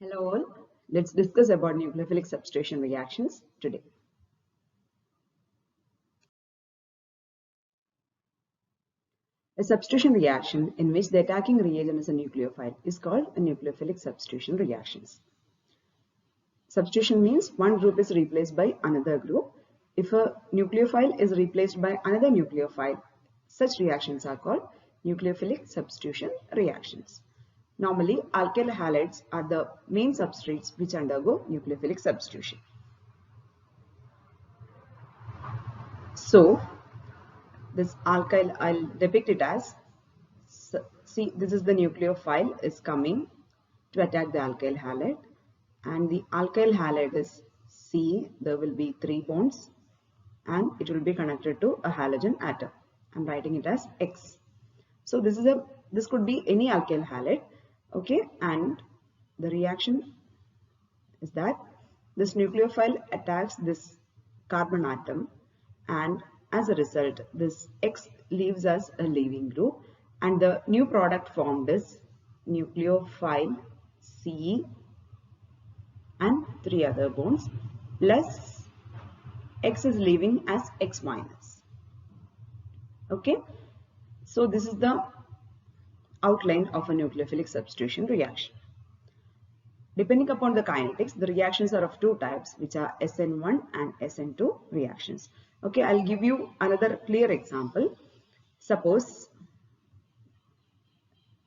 Hello all, let's discuss about nucleophilic substitution reactions today. A substitution reaction in which the attacking reagent is a nucleophile is called a nucleophilic substitution reactions. Substitution means one group is replaced by another group. If a nucleophile is replaced by another nucleophile, such reactions are called nucleophilic substitution reactions. Normally, alkyl halides are the main substrates which undergo nucleophilic substitution. So, this alkyl, I'll depict it as, see, this is the nucleophile is coming to attack the alkyl halide, and the alkyl halide is C. There will be 3 bonds and it will be connected to a halogen atom. I'm writing it as X. So this could be any alkyl halide, okay, and the reaction is that this nucleophile attacks this carbon atom, and as a result this X leaves us a leaving group, and the new product formed is nucleophile C and 3 other bonds plus X is leaving as X minus. Okay, so this is the outline of a nucleophilic substitution reaction. Depending upon the kinetics, the reactions are of two types, which are SN1 and SN2 reactions. Okay, I'll give you another clear example. Suppose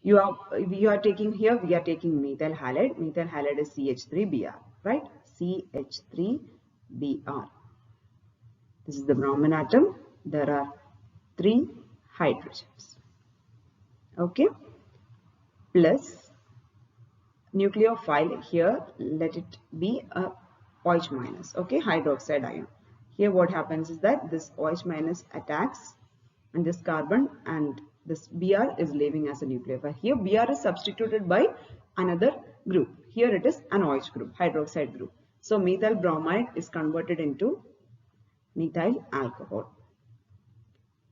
we are taking methyl halide. Methyl halide is CH3Br, right? CH3Br. This is the bromine atom. There are 3 hydrogens. Okay, plus nucleophile here, let it be a OH minus, okay, hydroxide ion. Here what happens is that this OH minus attacks and this carbon, and this Br is leaving as a nucleophile. Here Br is substituted by another group. Here it is an OH group, hydroxide group. So methyl bromide is converted into methyl alcohol.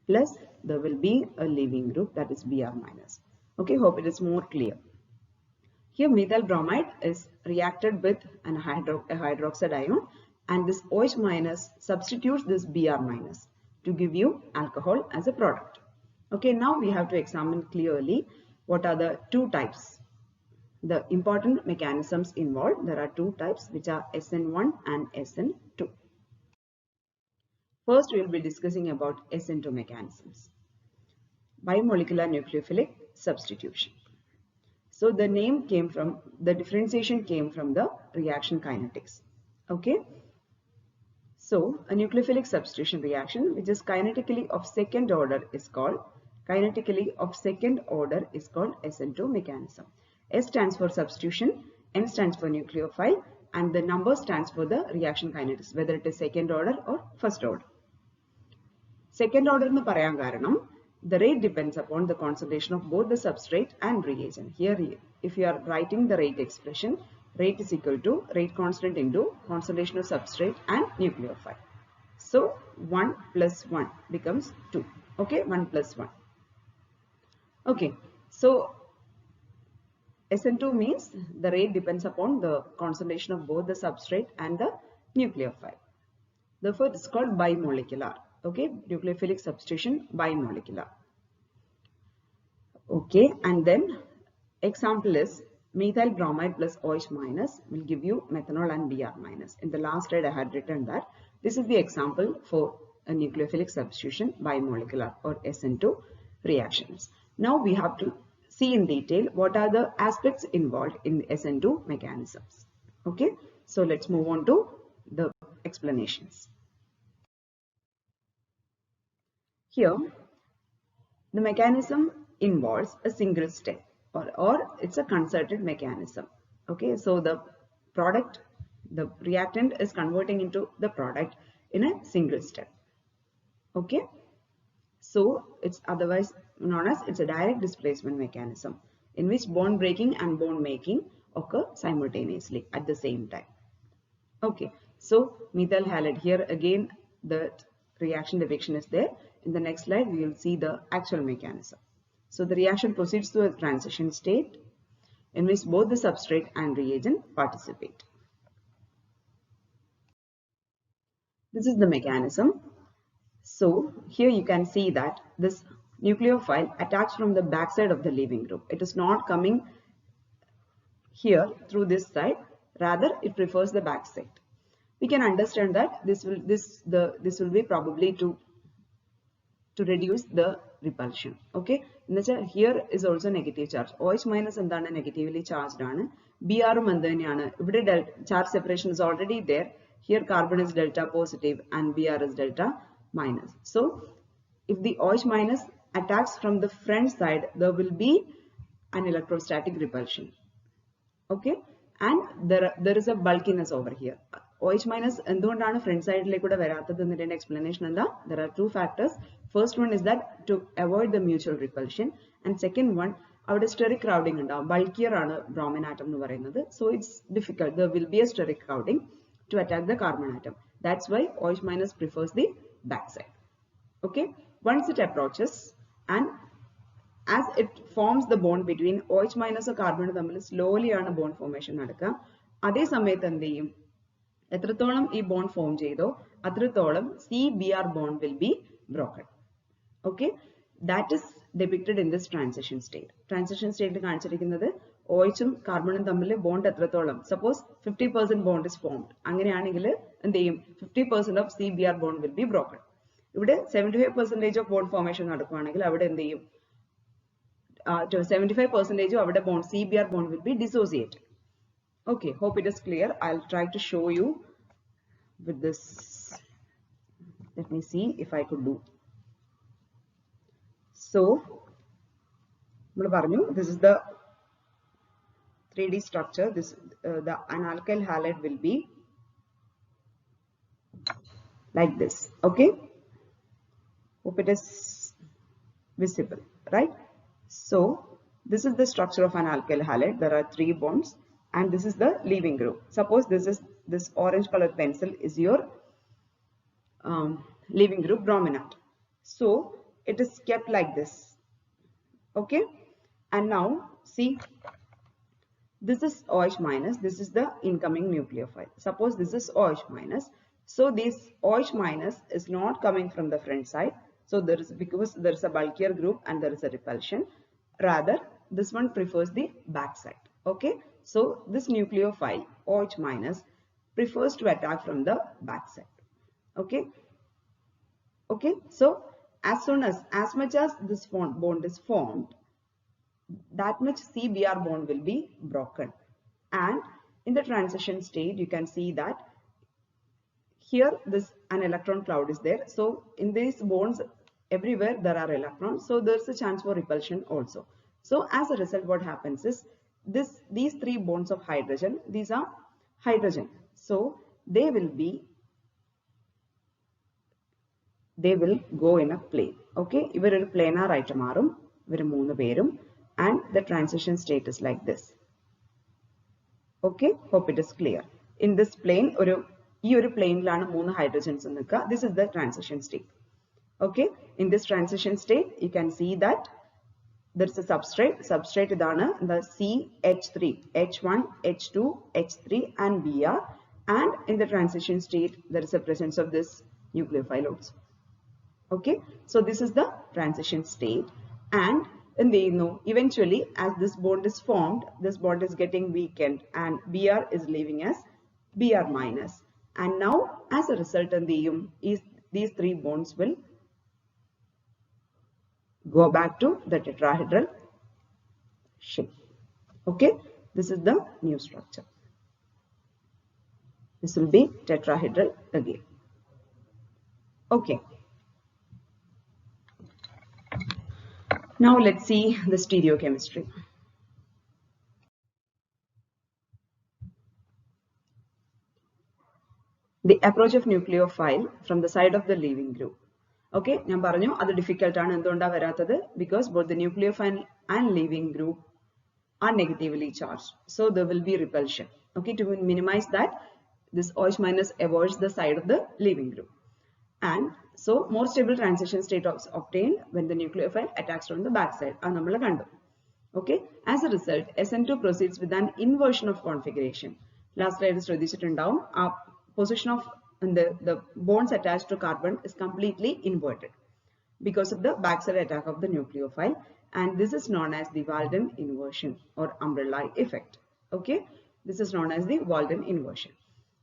Plus there will be a leaving group, that is Br minus. Okay, hope it is more clear. Here methyl bromide is reacted with a hydroxide ion, and this OH minus substitutes this Br minus to give you alcohol as a product. Okay, now we have to examine clearly what are the two types. The important mechanisms involved, there are two types, which are SN1 and SN2. First, we will be discussing about SN2 mechanisms. Bimolecular nucleophilic substitution. So the name came from, the differentiation came from the reaction kinetics. Okay. So a nucleophilic substitution reaction which is kinetically of second order is called SN2 mechanism. S stands for substitution, N stands for nucleophile, and the number stands for the reaction kinetics, whether it is second order or first order. Second order nu parayan karanam, the rate depends upon the concentration of both the substrate and reagent. Here, if you are writing the rate expression, rate is equal to rate constant into concentration of substrate and nucleophile. So 1 plus 1 becomes 2. Okay, 1 plus 1. Okay, so SN2 means the rate depends upon the concentration of both the substrate and the nucleophile. Therefore, it is called bimolecular. Okay, nucleophilic substitution bimolecular. Okay, and then example is methyl bromide plus OH minus will give you methanol and Br minus. In the last slide I had written that this is the example for a nucleophilic substitution bimolecular or SN2 reactions. Now we have to see in detail what are the aspects involved in the SN2 mechanisms. Okay, so let's move on to the explanations. Here, the mechanism involves a single step or it's a concerted mechanism. Okay, so the reactant is converting into the product in a single step. Okay, so it's otherwise known as it's a direct displacement mechanism in which bond breaking and bond making occur simultaneously at the same time. Okay, so methyl halide, here again the reaction depiction is there. In the next slide, we will see the actual mechanism. So the reaction proceeds to a transition state. in which both the substrate and reagent participate. This is the mechanism. So here you can see that this nucleophile attacks from the backside of the leaving group. It is not coming here through this side, rather it prefers the backside. We can understand that this will be probably to reduce the repulsion. Okay, here is also negative charge. OH minus and negatively charged. Br charge separation is already there. Here carbon is delta positive and Br is delta minus. So if the OH minus attacks from the front side, there will be an electrostatic repulsion. Okay, and there is a bulkiness over here. OH minus endondana front side like explanation. There are two factors. First one is that to avoid the mutual repulsion, and second one, our steric crowding bulkier bromine atom. So it's difficult. There will be a steric crowding to attack the carbon atom. That's why OH minus prefers the backside. Okay, once it approaches and as it forms the bond between OH minus and carbon, slowly bond formation. Adhe samayathu എത്രത്തോളം ഈ bond form ചെയ്തോ അത്രത്തോളം CBr bond will be broken. Okay, that is depicted in this transition state. Transition state കാണിച്ചിരിക്കുന്നത് OH ഉം കാർബണും തമ്മിൽ bond എത്രത്തോളം, suppose 50% bond is formed, അങ്ങനെയാണെങ്കിൽ എന്ത് ചെയ്യും, 50% of CBr bond will be broken. ഇവിടെ 75% of bond formation നടക്കുകയാണെങ്കിൽ അവിടെ എന്ത് ചെയ്യും, 75% അവിടെ bond CBr bond will be dissociated. Okay, hope it is clear. I'll try to show you with this. Let me see if I could do. So, this is the 3D structure. This an alkyl halide will be like this. Okay, hope it is visible, right? So, this is the structure of an alkyl halide. There are 3 bonds. And this is the leaving group. Suppose this orange colored pencil is your leaving group brominate. So it is kept like this. Okay, and now see, this is OH minus, this is the incoming nucleophile. Suppose this is OH minus, so this OH minus is not coming from the front side. So there is, because there is a bulkier group and there is a repulsion, rather this one prefers the back side. Okay, so this nucleophile OH minus prefers to attack from the back side. Okay, okay, so as much as this bond is formed, that much CBr bond will be broken. And in the transition state, you can see that here an electron cloud is there. So in these bonds, everywhere there are electrons, so there's a chance for repulsion also. So as a result, what happens is these 3 bonds of hydrogen, these are hydrogen, so they will go in a plane. Okay, ivar oru planar aayittu maarum, ivar 3 perum, and the transition state is like this. Okay, hope it is clear. In this plane, ee oru plane lana 3 hydrogens nikka. This is the transition state. Okay, in this transition state, you can see that there is a substrate idana the CH3, H1, H2, H3 and Br, and in the transition state there is a presence of this nucleophile also. Okay, so this is the transition state, and eventually as this bond is formed, this bond is getting weakened and Br is leaving as Br minus, and now as a result these 3 bonds will go back to the tetrahedral shape. Okay, this is the new structure. This will be tetrahedral again. Okay, now let's see the stereochemistry. The approach of nucleophile from the side of the leaving group. Okay, ഞാൻ പറഞ്ഞു അത് difficult ആണ്. എന്തുകൊണ്ടാ വരാത്തത്? Because both the nucleophile and leaving group are negatively charged, so there will be repulsion. Okay, to minimize that, this OH minus avoids the side of the leaving group, and so more stable transition state is obtained when the nucleophile attacks from the back side. അത് നമ്മൾ കണ്ടു. Okay, as a result, SN2 proceeds with an inversion of configuration. Last slide is down. Our position of the bonds attached to carbon is completely inverted because of the backside attack of the nucleophile, and this is known as the Walden inversion or umbrella effect. Okay, this is known as the Walden inversion.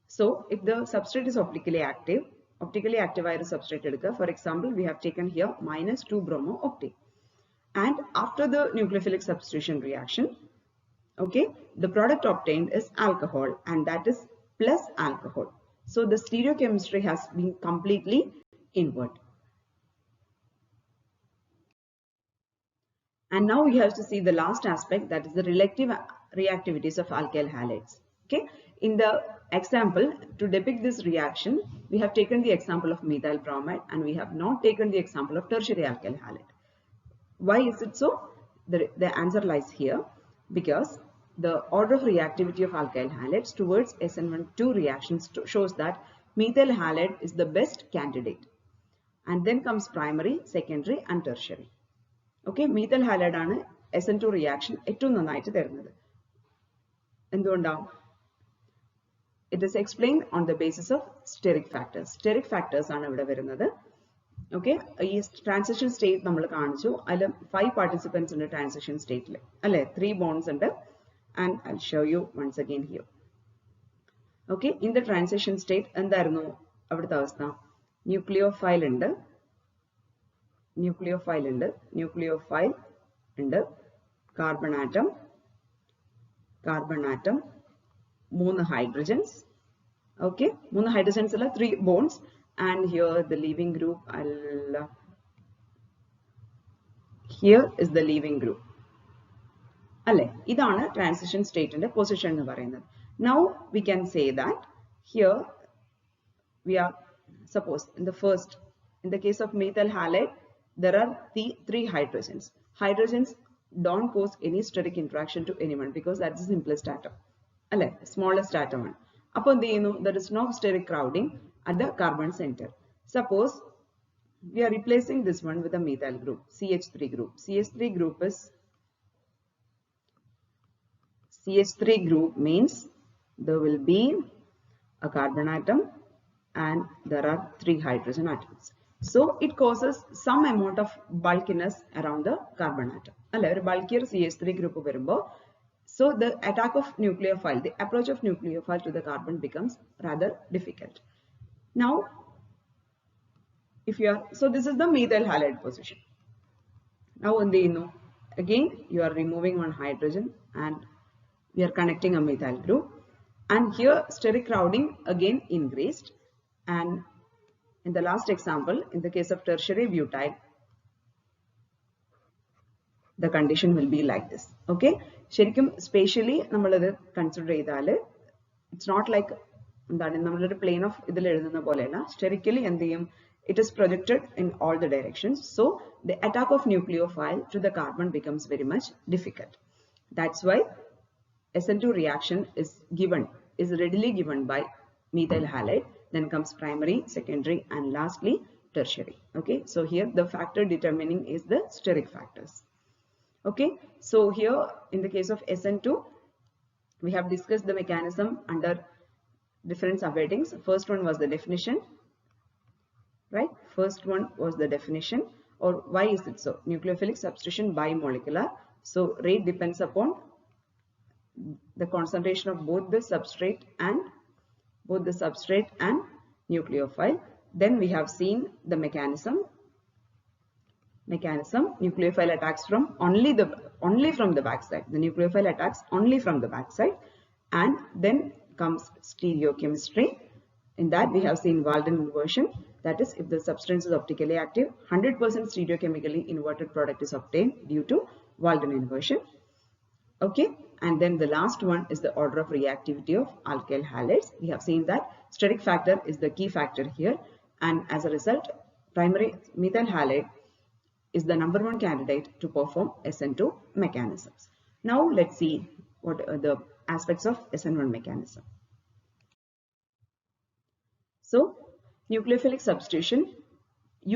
So if the substrate is optically active substrate, for example, we have taken here -2 bromo octet. And after the nucleophilic substitution reaction, okay, the product obtained is alcohol, and that is plus alcohol. So the stereochemistry has been completely inverted. And now we have to see the last aspect, that is the relative reactivities of alkyl halides. Okay, in the example to depict this reaction, we have taken the example of methyl bromide and we have not taken the example of tertiary alkyl halide. Why is it so? The answer lies here, because the order of reactivity of alkyl halides towards SN1-2 reactions shows that methyl halide is the best candidate, and then comes primary, secondary and tertiary. Okay, methyl halide ആണ് SN2 reaction ഏറ്റവും നന്നായിട്ട് തരുന്നത്. എന്തുകൊണ്ടാണ്? It is explained on the basis of steric factors. Steric factors ആണ് ഇവിടെ വരുന്നത്. Okay, ഈ transition state നമ്മൾ കാണിച്ചു. അതിൽ 5 participants ഉണ്ട് transition state ൽ അല്ലേ, 3 bonds ഉണ്ട്, and I'll show you once again here. Okay, in the transition state എന്തായിരുന്നു അവിടുത്തെ അവസ്ഥ? nucleophile ഉണ്ട്, carbon atom, 3 hydrogens. Okay, 3 hydrogens അല്ല, 3 bonds, and here the leaving group, here is the leaving group. അല്ലേ, ഇതാണ് transition state ന്റെ position എന്ന് പറയുന്നത്. Now we can say that here we are, suppose in the case of methyl halide, there are 3 hydrogens. Hydrogens don't cause any steric interaction to anyone because that's the simplest atom. Alle, smallest atom. Upon the, there is no steric crowding at the carbon center. Suppose we are replacing this one with a methyl group, CH3 group. CH3 group means there will be a carbon atom and there are 3 hydrogen atoms. So it causes some amount of bulkiness around the carbon atom. Alle, a bulkier CH3 group varumbo, so the attack of nucleophile, the approach of nucleophile to the carbon becomes rather difficult. Now, if you are, so this is the methyl halide position. Now, again you are removing 1 hydrogen and we are connecting a methyl group, and here steric crowding again increased, and in the last example, in the case of tertiary butyl, the condition will be like this. Okay, ശരിക്കും spatially നമ്മളത് consider ചെയ്താൽ it's not like എന്താണ് നമ്മളൊരു plane of ഇതിൽ എഴുതുന്ന പോലെയല്ല, sterically എന്ത് ചെയ്യും, it is projected in all the directions, so the attack of nucleophile to the carbon becomes very much difficult. That's why SN2 reaction is readily given by methyl halide, then comes primary, secondary and lastly tertiary. Okay, so here the factor determining is the steric factors. Okay, so here in the case of SN2 we have discussed the mechanism under different subheadings. First one was the definition, right? First one was the definition, or why is it so? Nucleophilic substitution bimolecular, so rate depends upon the concentration of both the substrate and nucleophile. Then we have seen the mechanism. Nucleophile attacks from only from the backside. The nucleophile attacks only from the backside, and then comes stereochemistry. In that we have seen Walden inversion, that is if the substance is optically active, 100% stereochemically inverted product is obtained due to Walden inversion. Okay, and then the last one is the order of reactivity of alkyl halides. We have seen that steric factor is the key factor here, and as a result primary methyl halide is the #1 candidate to perform SN2 mechanisms. Now let's see what are the aspects of SN1 mechanism. So nucleophilic substitution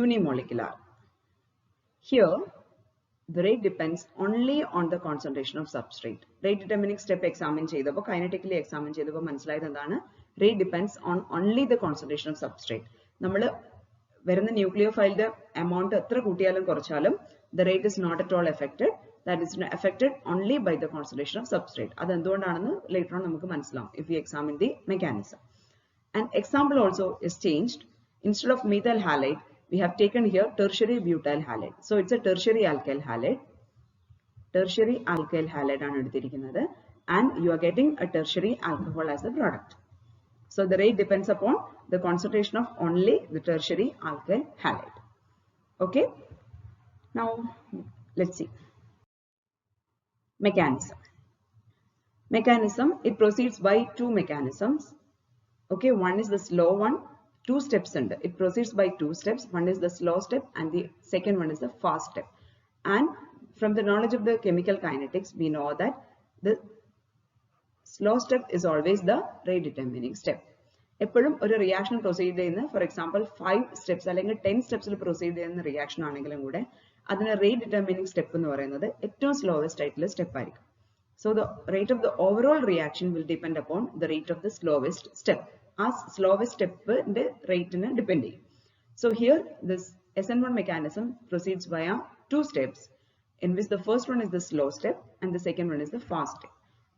unimolecular. Here the rate depends only on the concentration of substrate. Rate determining step examine ചെയ്തപ്പോൾ kinetically examine ചെയ്തപ്പോൾ മനസ്സിലായത് എന്താണ്? Rate depends on only the concentration of substrate. നമ്മൾ വരുന്ന ന്യൂക്ലിയോഫൈലിന്റെ amount എത്ര കൂട്ടിയാലും കുറച്ചാലും the rate is not at all affected. That is affected only by the concentration of substrate. അത് എന്തുകൊണ്ടാണെന്ന് later on നമുക്ക് മനസ്സിലാവും if we examine the mechanism. An example also is changed. Instead of methyl halide, we have taken here tertiary butyl halide. So it's a tertiary alkyl halide. Tertiary alkyl halide ആണ് എടുത്തിരിക്കുന്നത്, and you are getting a tertiary alcohol as the product. So the rate depends upon the concentration of only the tertiary alkyl halide. Okay. Now let's see. Mechanism. Mechanism, it proceeds by two mechanisms. Okay, one is the slow one, two steps under. It proceeds by two steps. One is the slow step and the second one is the fast step. And from the knowledge of the chemical kinetics, we know that the slow step is always the rate determining step. എപ്പോഴും ഒരു reaction proceed ചെയ്യുന്ന for example 5 steps അല്ലെങ്കിൽ 10 സ്റ്റെപ്സിൽ proceed ചെയ്യുന്ന reaction ആണെങ്കിലും കൂടെ അതിന് rate determining step എന്ന് പറയുന്നത് ഏറ്റവും സ്ലോവസ്റ്റ് ആയിട്ടുള്ള സ്റ്റെപ്പ് ആയിരിക്കും. So the rate of the overall reaction will depend upon the rate of the slowest step. As slowest step the rate in depend. So here this SN1 mechanism proceeds via two steps, in which the first one is the slow step and the second one is the fast step.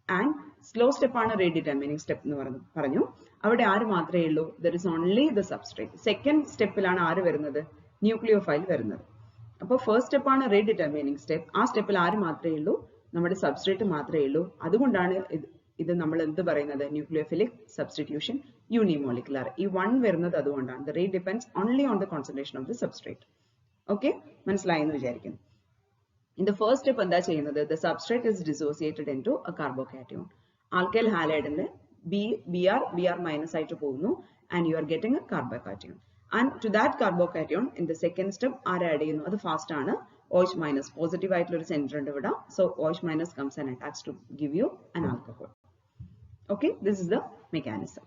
And slow step ആണ് rate determining step എന്ന് പറഞ്ഞു. അവിടെ ആര് മാത്രമേ ഉള്ളൂ? There is only the substrate. Second stepലാണ് ആര് വരുന്നത്? Nucleophile വരുന്നത്. അപ്പോൾ ഫസ്റ്റ് സ്റ്റെപ്പ് ആണ് rate determining step. ആ സ്റ്റെപ്പിൽ ആര് മാത്രമേ ഉള്ളൂ? നമ്മുടെ സബ്സ്ട്രേറ്റ് മാത്രമേ ഉള്ളൂ. അതുകൊണ്ടാണ് ഇത് നമ്മൾ എന്ത് പറയുന്നത്? Nucleophilic substitution unimolecular. ഈ 1 വരുന്നത് അതുകൊണ്ടാണ്. The rate depends only on the concentration of the substrate. Okay, മനസ്സിലായി എന്ന് വിചാരിക്കുന്നു. In the first step എന്താ ചെയ്യുന്നത്? The substrate is dissociated into a carbocation. Alkyl halide ന്റെ Br minus ആയിട്ട് പോകുന്നു and you are getting a carbocation. And to that carbocation in the second step ആര് add ചെയ്യുന്നു? അത് ഫാസ്റ്റ് ആണ്. OH minus positive ആയിട്ടുള്ള ഒരു സെന്റർ ഉണ്ട് ഇവിടെ. So OH minus comes and attacks to give you an alcohol. Okay, this is the mechanism.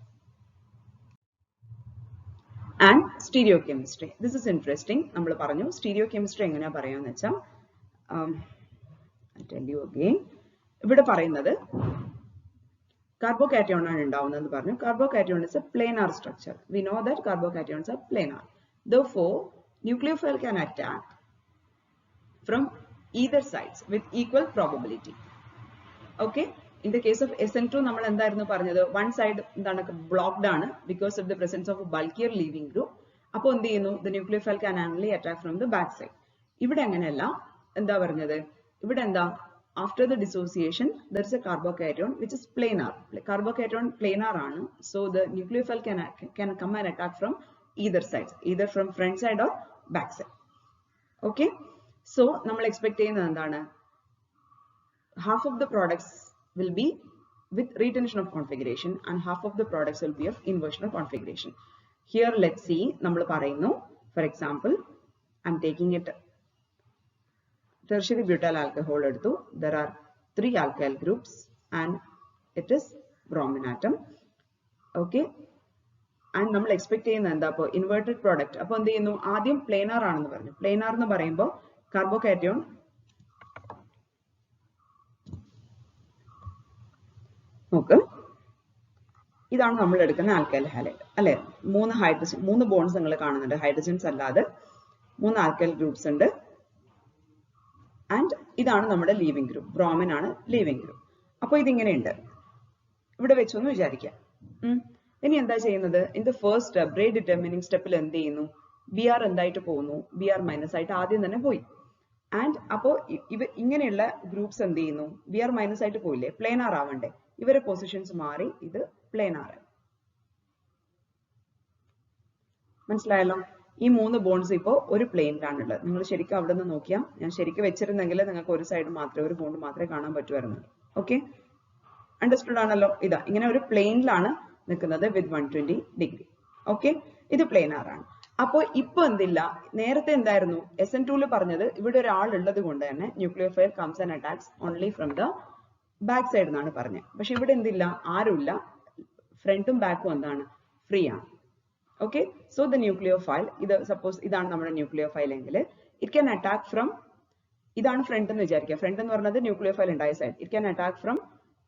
And stereochemistry. This is interesting. നമ്മൾ പറഞ്ഞു stereochemistry എങ്ങനെയാ പറയാന്ന് വെച്ചാൽ I'll tell you again. ഇവിടെ പറയുന്നത് carbocation ആണ് ഉണ്ടാവുന്നതെന്ന് പറഞ്ഞു. Carbocation is a planar structure. We know that carbocations are planar. Therefore, nucleophile can attack from either sides with equal probability. Okay, in the case of SN2 നമ്മൾ എന്തായിരുന്നു പറഞ്ഞത്? One side എന്താണ് blocked ആണ് because of the presence of a bulkier leaving group. അപ്പോൾ എന്ത് ചെയ്യുന്നു? The nucleophile can only attack from the back side. ഇവിടെ അങ്ങനെയല്ല. എന്താ പറഞ്ഞത്? ഇവിടെ എന്താ? After the dissociation, there is a carbocation which is planar. Carbocation planar ആണ്. So the nucleophile can come and attack from either sides, either from front side or back side. Okay. So നമ്മൾ expect ചെയ്യുന്നത് എന്താണ്? Half of the products will be with retention of configuration and half of the products will be of inversion of configuration. Here let's see. നമ്മൾ പറയുന്നു, for example, I'm taking it tertiary butyl alcohol എടുത്തു. There are 3 alkyl groups and it is bromine atom. Okay. And നമ്മൾ expect ചെയ്യുന്നത് എന്താ? അപ്പോൾ inverted product. അപ്പോൾ എന്ത് ചെയ്യുന്നു? ആദ്യം planar ആണെന്ന് പറഞ്ഞു. Planar എന്ന് പറയുമ്പോൾ carbocation നോക്ക്, ഇതാണ് നമ്മൾ എടുക്കുന്ന ആൽക്കൈൽ ഹാലൈഡ് അല്ലെ? 3 ഹൈഡ്രജൻ, 3 ബോൺസ് നിങ്ങൾ കാണുന്നുണ്ട്. ഹൈഡ്രജൻസ് അല്ലാതെ 3 ആൽക്കൈൽ ഗ്രൂപ്പ്സ് ഉണ്ട്. ആൻഡ് ഇതാണ് നമ്മുടെ ലീവിംഗ് ഗ്രൂപ്പ്. ബ്രോമിൻ ആണ് ലീവിംഗ് ഗ്രൂപ്പ്. അപ്പോൾ ഇതിങ്ങനെയുണ്ട്. ഇവിടെ വെച്ചൊന്ന് വിചാരിക്കാം. ഇനി എന്താ ചെയ്യുന്നത്? In the first step, rate determining സ്റ്റെപ്പിൽ എന്ത് ചെയ്യുന്നു? Br എന്തായിട്ട് പോകുന്നു? Br മൈനസ് ആയിട്ട് ആദ്യം തന്നെ പോയി. ആൻഡ് അപ്പോൾ ഇങ്ങനെയുള്ള ഗ്രൂപ്പ്സ് എന്ത് ചെയ്യുന്നു? Br മൈനസ് ആയിട്ട് പോയില്ലേ? പ്ലേനാർ ആവണ്ടേ? ഇവരെ പൊസിഷൻസ് മാറി ഇത് പ്ലേനാർ. മനസ്സിലായല്ലോ? ഈ 3 ബോൺസ് ഇപ്പോൾ ഒരു പ്ലെയിനിലാണുള്ളത്. നിങ്ങൾ ശരിക്കും അവിടെ നിന്ന് നോക്കിയാൽ, ഞാൻ ശരിക്കും വെച്ചിരുന്നെങ്കിൽ നിങ്ങൾക്ക് ഒരു സൈഡ് മാത്രമേ, ഒരു ബോണ്ട് മാത്രമേ കാണാൻ പറ്റുമായിരുന്നു. ഓക്കെ, അണ്ടർസ്റ്റുഡ് ആണല്ലോ? ഇതാ ഇങ്ങനെ ഒരു പ്ലെയിനിലാണ് നിൽക്കുന്നത് വിത്ത് 120 ഡിഗ്രി. ഓക്കെ, ഇത് പ്ലെയിനാർ ആണ്. അപ്പോൾ ഇപ്പൊ എന്തില്ല? നേരത്തെ എന്തായിരുന്നു? SN2 പറഞ്ഞത് ഇവിടെ ഒരാൾ ഉള്ളത് കൊണ്ട് തന്നെ nucleophile comes and attacks only from the back side എന്നാണ് പറഞ്ഞത്. പക്ഷെ ഇവിടെ എന്തില്ല? ആരുമില്ല. ഫ്രണ്ടും ബാക്കും എന്താണ്? ഫ്രീ ആണ്. Okay, so the nucleophile, suppose idana nammada nucleophile engil, it can attack from ഇതാണ് ഫ്രണ്ട് എന്ന് വിചാരിക്കുക. ഫ്രണ്ട് എന്ന് പറഞ്ഞത് ന്യൂക്ലിയോഫൈൽ ഉണ്ടായ side. It can attack from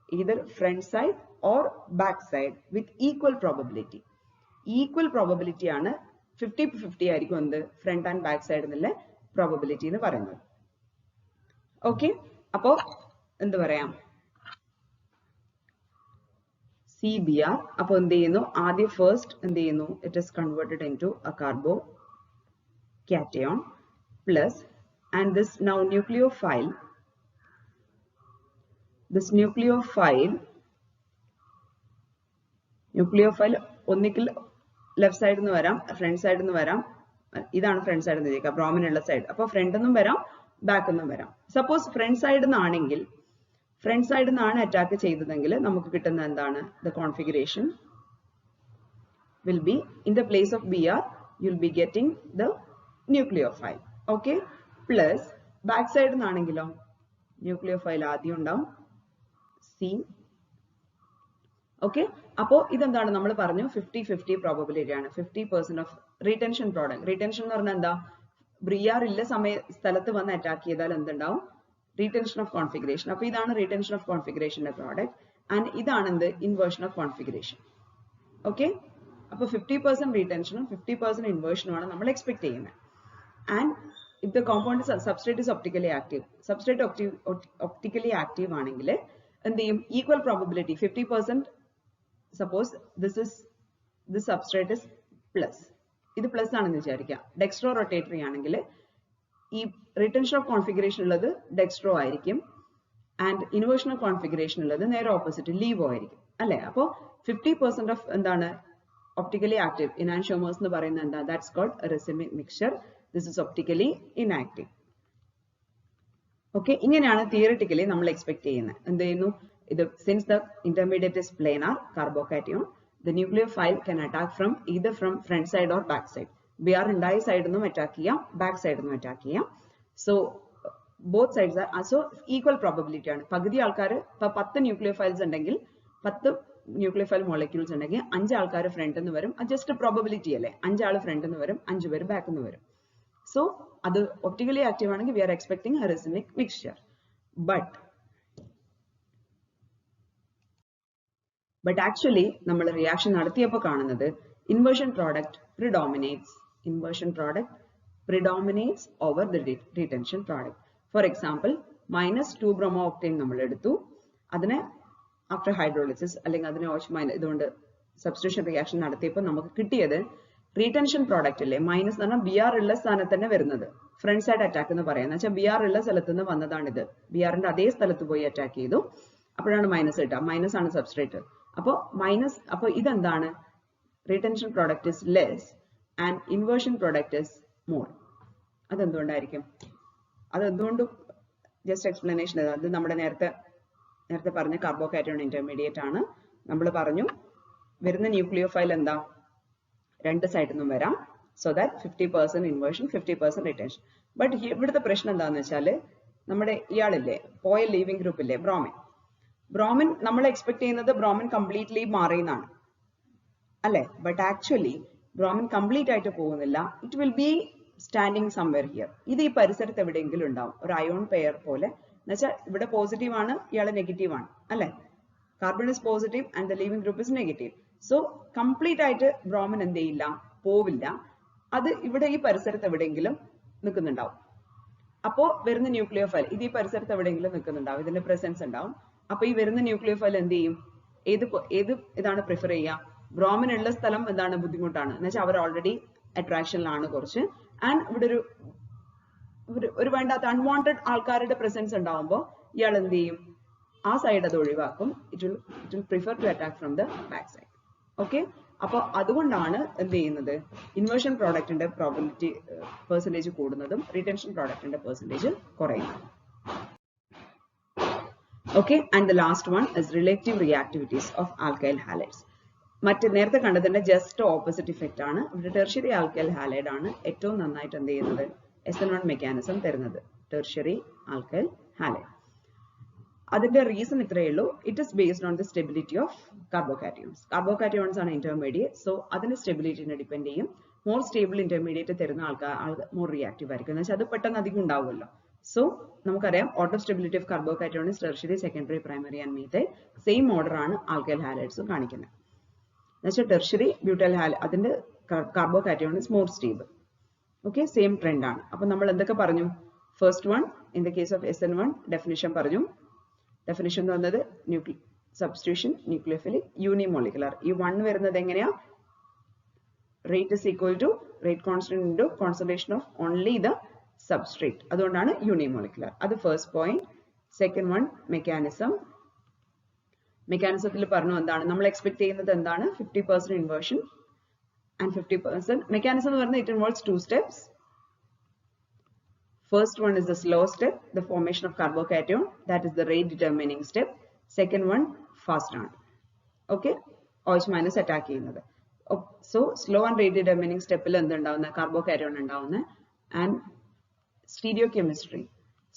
either front side or back side with equal probability. Equal probability ആണ് 50-50 ആയിരിക്കും എന്ത് front and back side എന്നുള്ള പ്രോബബിലിറ്റി എന്ന് പറയുന്നത്. ഓക്കെ, അപ്പോ എന്ത് പറയാം, CBr. അപ്പോൾ എന്ത് ചെയ്യുന്നു, ആദ്യം ഫസ്റ്റ് എന്ത് ചെയ്യുന്നു, it is converted into a carbo cation plus, and this now nucleophile, this nucleophile ഒന്നിക്കിൽ ലെഫ്റ്റ് സൈഡിൽ നിന്ന് വരാം, ഫ്രണ്ട് സൈഡിൽ നിന്ന് വരാം. ഇതാണ് ഫ്രണ്ട് സൈഡ് എന്ന് ചോദിക്കുക, ബ്രോമിൻ ഉള്ള സൈഡ്. അപ്പോൾ ഫ്രണ്ട് നിന്നും വരാം, ബാക്ക് നിന്നും വരാം. സപ്പോസ് ഫ്രണ്ട് സൈഡിൽ നിന്നാണെങ്കിൽ, ഫ്രണ്ട് സൈഡിൽ നിന്നാണ് അറ്റാക്ക് ചെയ്തതെങ്കിൽ നമുക്ക് കിട്ടുന്ന എന്താണ്, the configuration will be in the place of Br you'll be getting the nucleophile. Okay, plus back സൈഡിൽ നിന്നാണെങ്കിലോ ന്യൂക്ലിയോഫൈൽ ആദ്യം ഉണ്ടാവും, C. ഓക്കെ, അപ്പോ ഇതെന്താണ് നമ്മൾ പറഞ്ഞു, 50-50 പ്രോബബിലിറ്റി ആണ്. 50% ഓഫ് റീടെൻഷൻ പ്രോഡക്റ്റ്. റീടെൻഷൻ എന്ന് പറഞ്ഞാൽ എന്താ, ബ്രിയാർ ഇല്ല സ്ഥലത്ത് വന്ന് അറ്റാക്ക് ചെയ്താൽ എന്തുണ്ടാവും, റീടെൻഷൻ ഓഫ് കോൺഫിഗറേഷൻ. അപ്പൊ ഇതാണ് റീടെൻഷൻ ഓഫ് കോൺഫിഗറേഷന്റെ പ്രോഡക്റ്റ്, ആൻഡ് ഇതാണ് എന്ത്, ഇൻവേർഷൻ ഓഫ് കോൺഫിഗറേഷൻ. ഓക്കെ, അപ്പൊ 50% റീടെൻഷനും 50% ഇൻവേർഷനുമാണ് നമ്മൾ എക്സ്പെക്ട് ചെയ്യുന്നത്. And if the compound is substrate is optically active, substrate optically active ആണെങ്കിൽ എന്ത് ചെയ്യും, equal probability 50%. suppose this substrate is plus, ഇത് പ്ലസ് ആണെന്ന് വിചാരിക്കാം. ഡെക്സ്ട്രോ റൊട്ടേറ്ററി ആണെങ്കിൽ ഈ റിട്ടൻഷൻ ഓഫ് കോൺഫിഗറേഷൻ ഉള്ളത് ഡെക്സ്ട്രോ ആയിരിക്കും, ആൻഡ് ഇൻവേർഷൻ ഓഫ് കോൺഫിഗറേഷൻ ഉള്ളത് നേരെ ഓപ്പോസിറ്റ് ലീവോ ആയിരിക്കും, അല്ലെ? അപ്പോൾ 50% ഓഫ് എന്താണ് ഒപ്റ്റിക്കലി ആക്റ്റീവ് ഇനാൻഷോമേഴ്സ് എന്ന് പറയുന്നത് എന്താ, that's called racemic mixture. This is optically inactive. Okay, ഇങ്ങനെയാണ് തിയറിറ്റിക്കലി നമ്മൾ എക്സ്പെക്ട് ചെയ്യുന്നത്. എന്ത് ചെയ്യുന്നു, ഇത് since the intermediate is planar carbocation, the nucleophile can attack from either from front side or back side. Br ഉണ്ടായ സൈഡിൽ നിന്നും അറ്റാക്ക് ചെയ്യാം, ബാക്ക് സൈഡിൽ നിന്നും അറ്റാക്ക് ചെയ്യാം. So both sides are also equal probability ആണ്. പകുതി ആൾക്കാർ, ഇപ്പൊ 10 ന്യൂക്ലിയോഫൈൽസ് ഉണ്ടെങ്കിൽ 10 ന്യൂക്ലിയോഫൈൽ മോളിക്യൂൾസ് ഉണ്ടെങ്കിൽ 5 ആൾക്കാർ ഫ്രണ്ടിൽ നിന്ന് വരും. അത് ജസ്റ്റ് പ്രോബബിലിറ്റി അല്ലേ, 5 ആൾ ഫ്രണ്ടിൽ നിന്ന് വരും, 5 പേര് ബാക്കിൽ നിന്ന് വരും. So, അത് optically active ആണെങ്കിൽ we are expecting a racemic mixture. But actually, നമ്മൾ റിയാക്ഷൻ നടത്തിയപ്പോൾ കാണുന്നത് inversion product predominates over the retention product. For example, -2 bromo-octane നമ്മൾ എടുത്തു, അതിനെ after hydrolysis അല്ലെങ്കിൽ അതിനെ ഇതുകൊണ്ട് substitution reaction നടത്തിയപ്പോൾ നമുക്ക് കിട്ടിയത് റീടെൻഷൻ പ്രോഡക്റ്റ് അല്ലേ. മൈനസ് എന്ന് പറഞ്ഞാൽ ബി ആർ ഉള്ള സ്ഥാനത്ത് തന്നെ വരുന്നത്, ഫ്രണ്ട് സൈഡ് അറ്റാക്ക് എന്ന് പറയാം. എന്ന് വെച്ചാൽ ബി ആർ ഉള്ള സ്ഥലത്ത് നിന്ന് വന്നതാണിത്, ബി ആറിന്റെ അതേ സ്ഥലത്ത് പോയി അറ്റാക്ക് ചെയ്തു, അപ്പോഴാണ് മൈനസ് കിട്ടുക. മൈനസ് ആണ് സബ്സ്ട്രേറ്റ്. അപ്പോൾ മൈനസ്, അപ്പോൾ ഇതെന്താണ്, retention product is less and inversion product is more. അതെന്തുകൊണ്ടായിരിക്കും, അതെന്തുകൊണ്ട് ജസ്റ്റ് എക്സ്പ്ലനേഷൻ. അത് നമ്മുടെ നേരത്തെ പറഞ്ഞ കാർബോകാറ്റയോൺ ഇന്റർമീഡിയറ്റ് ആണ്. നമ്മൾ പറഞ്ഞു വരുന്ന ന്യൂക്ലിയോഫൈൽ എന്താ, രണ്ട് സൈഡിൽ നിന്നും വരാം. So that 50% inversion 50% retention. But ഇവിടുത്തെ പ്രശ്നം എന്താണെന്ന് വെച്ചാൽ, നമ്മുടെ ഇയാളില്ലേ പോയ ലീവിംഗ് ഗ്രൂപ്പ് ഇല്ലേ ബ്രോമിൻ നമ്മൾ എക്സ്പെക്ട് ചെയ്യുന്നത് ബ്രോമിൻ കംപ്ലീറ്റ്ലി മാറിയെന്നാണ് അല്ലെ. ബട്ട് ആക്ച്വലി ബ്രോമിൻ കംപ്ലീറ്റ് ആയിട്ട് പോകുന്നില്ല, it will be standing somewhere here. ഇത് ഈ പരിസരത്ത് എവിടെയെങ്കിലും ഉണ്ടാവും, ഒരു അയോൺ പെയർ പോലെ. എന്നുവെച്ചാൽ ഇവിടെ പോസിറ്റീവ് ആണ്, ഇയാൾ നെഗറ്റീവ് ആണ് അല്ലെ. Carbon is positive and the leaving group is negative. So complete ആയിട്ട് ബ്രോമിൻ എന്ത് ചെയ്യില്ല, പോവില്ല. അത് ഇവിടെ ഈ പരിസരത്ത് എവിടെയെങ്കിലും നിൽക്കുന്നുണ്ടാവും. അപ്പോ വരുന്ന ന്യൂക്ലിയോഫൈൽ ഇത് ഈ പരിസരത്ത് എവിടെയെങ്കിലും നിൽക്കുന്നുണ്ടാവും, ഇതിന്റെ പ്രസൻസ് ഉണ്ടാവും. അപ്പൊ ഈ വരുന്ന ന്യൂക്ലിയോഫൈൽ എന്ത് ചെയ്യും, ഏത് ഇതാണ് പ്രിഫർ ചെയ്യുക, ബ്രോമിൻ ഉള്ള സ്ഥലം എന്താണ് ബുദ്ധിമുട്ടാണ് എന്ന് വെച്ചാൽ അവർ ഓൾറെഡി അട്രാക്ഷനിലാണ് കുറച്ച്, ആൻഡ് ഇവിടെ ഒരു വേണ്ടാത്ത അൺവാണ്ടഡ് ആൾക്കാരുടെ പ്രസൻസ് ഉണ്ടാവുമ്പോൾ ഇയാൾ എന്ത് ചെയ്യും, ആ സൈഡ് അത് ഒഴിവാക്കും. It will prefer to attack from the back side. Okay, അപ്പോൾ അതുകൊണ്ടാണ് എന്ത് ചെയ്യുന്നത്, ഇൻവേർഷൻ പ്രോഡക്റ്റിന്റെ പ്രോബബിലിറ്റി പെർസെന്റേജ് കൂടുന്നതും റിട്ടൻഷൻ പ്രോഡക്റ്റിന്റെ പെർസെന്റേജ് കുറയുന്നതും. Okay, and the last one is relative reactivities of alkyl halides. മറ്റ് നേരത്തെ കണ്ടതിന്റെ ജസ്റ്റ് ഓപ്പോസിറ്റ് ഇഫക്റ്റ് ആണ്. ഇവിടെ ടെർഷ്യറി ആൽക്കൈൽ ഹാലൈഡ് ആണ് ഏറ്റവും നന്നായിട്ട് എന്ത് ചെയ്യുന്നത്, SN1 മെക്കാനിസം തരുന്നത്, ടെർഷ്യറി ആൽക്കൈൽ ഹാലൈഡ്. അതിന്റെ റീസൺ ഇത്രയേ ഉള്ളൂ, it is based on the stability of carbocations. Carbocations ആണ് ഇന്റർമീഡിയറ്റ്, സോ അതിന്റെ സ്റ്റെബിലിറ്റിനെ ഡിപെൻഡ് ചെയ്യും. മോർ സ്റ്റേബിൾ ഇന്റർമീഡിയറ്റ് തരുന്ന ആൾക്കാർ മോർ റിയാക്റ്റീവ് ആയിരിക്കും. എന്ന് വെച്ചാൽ അത് പെട്ടെന്ന് അധികം ഉണ്ടാവുമല്ലോ. So നമുക്കറിയാം order of stability of carbocation is tertiary, secondary, primary and methyl. Same order ആണ് alkyl halides കാണിക്കുന്നത്. എന്നുവെച്ചാൽ tertiary butyl halide അതിന്റെ carbocation is more stable. Okay, same trend ആണ്. അപ്പോൾ നമ്മൾ എന്തൊക്കെ പറഞ്ഞു? First one, in the case of SN1, definition പറഞ്ഞു. Definition എന്ന് പറഞ്ഞത് substitution, nucleophilic, unimolecular. ഈ 1 വരുന്നത് എങ്ങനെയാ? Rate is equal to rate constant into concentration of only the substrate. അതുകൊണ്ടാണ് unimolecular. അത് first point. Second one, mechanism. Mechanismത്തിൽ പറഞ്ഞു എന്താണ്? നമ്മൾ expect ചെയ്യുന്നത് എന്താണ്? 50% inversion and 50%. Mechanism എന്ന് പറഞ്ഞാൽ it involves 2 steps. First one is the slow step, the formation of carbocation. That is the rate determining step. Second one, fast ആണ്. Okay, OH minus attack ചെയ്യുന്നത്. So slow and rate determining step ൽ എന്തുണ്ടാവുന്നത്? Carbocation ഉണ്ടാവുന്നത്. And stereochemistry.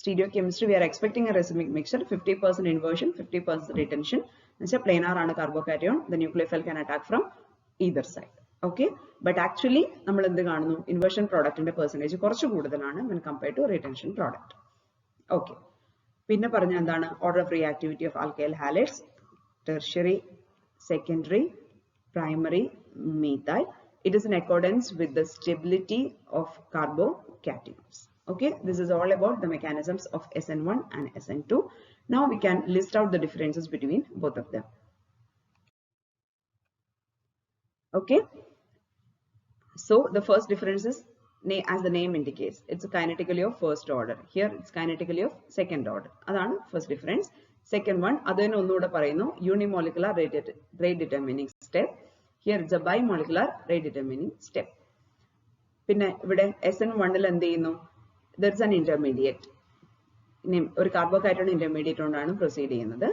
Stereochemistry, we are expecting a racemic mixture, 50% inversion, 50% retention. എന്നുവെച്ചാൽ planar ആണ് carbocation. The nucleophile can attack from either side. Okay, but actually നമ്മൾ എന്ത് കാണുന്നു? Inversion product ന്റെ percentage കുറച്ച് കൂടുതലാണ് when compared to retention product. Okay, പിന്നെ പറഞ്ഞ എന്താണ്? Order of reactivity of alkyl halides, tertiary, secondary, primary, methyl. It is in accordance with the stability of carbocations. Okay, this is all about the mechanisms of SN1 and SN2. Now we can list out the differences between both of them. Okay, so the first difference is, as the name indicates, it's kinetically of first order. Here it's kinetically of second order. Adana first difference. Second one, adana onnuda parayunu, unimolecular rate determining step. Here it's a bimolecular rate determining step. പിന്നെ ഇവിടെ SN1 ൽ എന്ത് ചെയ്യുന്നു? There is an intermediate. ഒരു carbocation intermediate കൊണ്ടാണ് proceed ചെയ്യുന്നത്.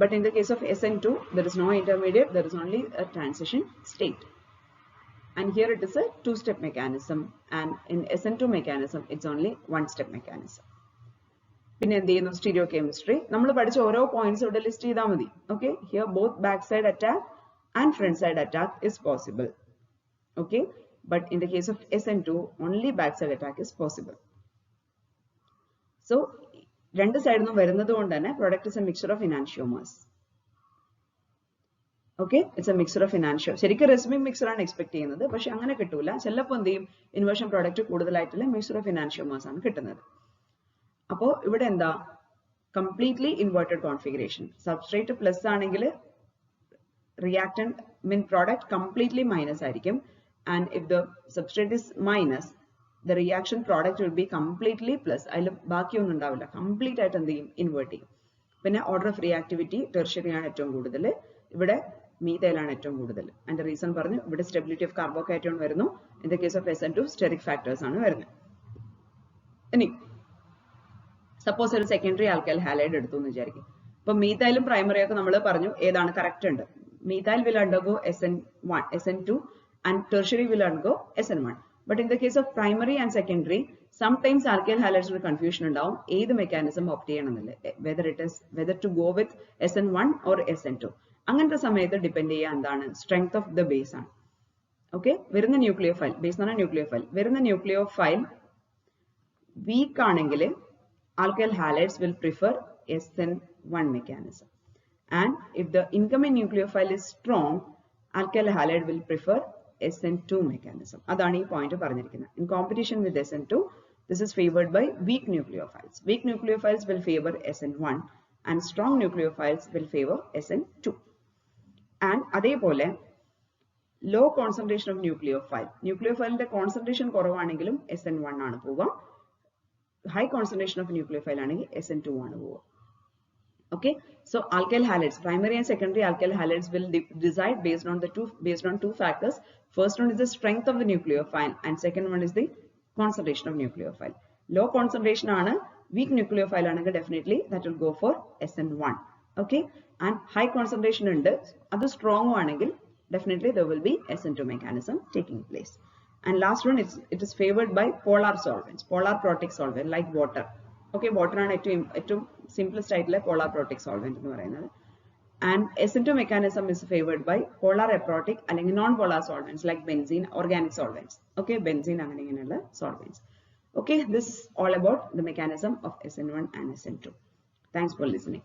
But in the case of SN2, there is no intermediate, there is only a transition state. And here it is a 2-step mechanism, and in SN2 mechanism, it's only 1-step mechanism. പിന്നെ എന്ത് ചെയ്യുന്നു? Stereochemistry. നമ്മൾ പഠിച്ച ഓരോ points ഇവിടെ list ചെയ്താൽ മതി. Okay, here both backside attack and front side attack is possible. Okay, but in the case of SN2, only backside attack is possible. So രണ്ട് സൈഡിൽ നിന്നും വരുന്നത് കൊണ്ട് തന്നെ product is a mixture of enantiomers. Okay, it's a mixture of enantiomers. ശരിക്കും racemic mixture ആണ് expect ചെയ്യുന്നത്, പക്ഷെ അങ്ങനെ കിട്ടൂല. ചിലപ്പോൾ എന്ത് ചെയ്യും? ഇൻവേർഷൻ പ്രോഡക്റ്റ് കൂടുതലായിട്ടുള്ള mixture of enantiomers ആണ് കിട്ടുന്നത്. അപ്പോൾ ഇവിടെ എന്താ? Completely inverted configuration. Substrate plus ആണെങ്കിൽ reactant mean product completely minus ആയിരിക്കും. And if the substrate is minus, the reaction product will be completely plus. അതിൽ ബാക്കിയൊന്നും ഉണ്ടാവില്ല. കംപ്ലീറ്റ് ആയിട്ട് എന്ത് ചെയ്യും? ഇൻവേർട്ട് ചെയ്യും. പിന്നെ ഓർഡർ ഓഫ് റിയാക്ടിവിറ്റി ടെർഷ്യറി ആണ് ഏറ്റവും കൂടുതൽ. ഇവിടെ methyl ആണ് ഏറ്റവും കൂടുതൽ. And the reason പറഞ്ഞു, ഇവിടെ stability of carbocation വരുന്നു. In the case of SN2, steric factors ആണ് വരുന്നത്. ഇനി സപ്പോസ് ഒരു സെക്കൻഡറി ആൽക്കൈൽ ഹാലൈഡ് എടുത്തു എന്ന് വിചാരിക്കും. അപ്പൊ മീഥൈലും പ്രൈമറി ഒക്കെ നമ്മൾ പറഞ്ഞു ഏതാണ് കറക്റ്റ് ഉണ്ട്. Methyl will undergo SN1, SN2 and tertiary will undergo SN1. But in the case of primary and secondary, sometimes alkyl halides will confusion ഉണ്ടാവും ഏത് മെക്കാനിസം ഓപ്റ്റ് ചെയ്യണമെന്നില്ല. Whether to go with SN1 or SN2. അങ്ങനത്തെ സമയത്ത് depend ചെയ്യുക എന്താണ്? Strength of the base ആണ്. Okay, വരുന്ന nucleophile, base എന്ന് പറഞ്ഞാൽ ന്യൂക്ലിയോഫൈൽ, വരുന്ന ന്യൂക്ലിയോഫൈൽ വീക്ക് ആണെങ്കിൽ alkyl halides will prefer SN1 mechanism. And if the incoming nucleophile is strong, alkyl halide will prefer SN2 mechanism. Adani point paranjirikkunnu. In competition with SN2, this is favored by weak nucleophiles. Weak nucleophiles will favor SN1 and strong nucleophiles will favor SN2. And adepole low concentration of nucleophile. Nucleophile inde concentration koravaanengilum SN1 aanu povuക. High concentration of nucleophile aanengil SN2 aanu povuക. Okay, so alkyl halides, primary and secondary alkyl halides will decide based on two factors. First one is the strength of the nucleophile and second one is the concentration of nucleophile. Low concentration aanu weak nucleophile aanengil definitely that will go for SN1. Okay, and high concentration undu adu strong aanengil definitely there will be SN2 mechanism taking place. And last one is it is favored by polar solvents, polar protic solvent like water. Okay, water ആണ് ഏറ്റവും simplest ആയിട്ടുള്ള polar protic solvent എന്ന് പറയുന്നത്. And SN2 mechanism is favored by polar aprotic അല്ലെങ്കിൽ non polar solvents like benzene, organic solvents. Okay, benzene അങ്ങനെ ഇങ്ങനെയുള്ള solvents. Okay, this is all about the mechanism of SN1 and SN2. Thanks for listening.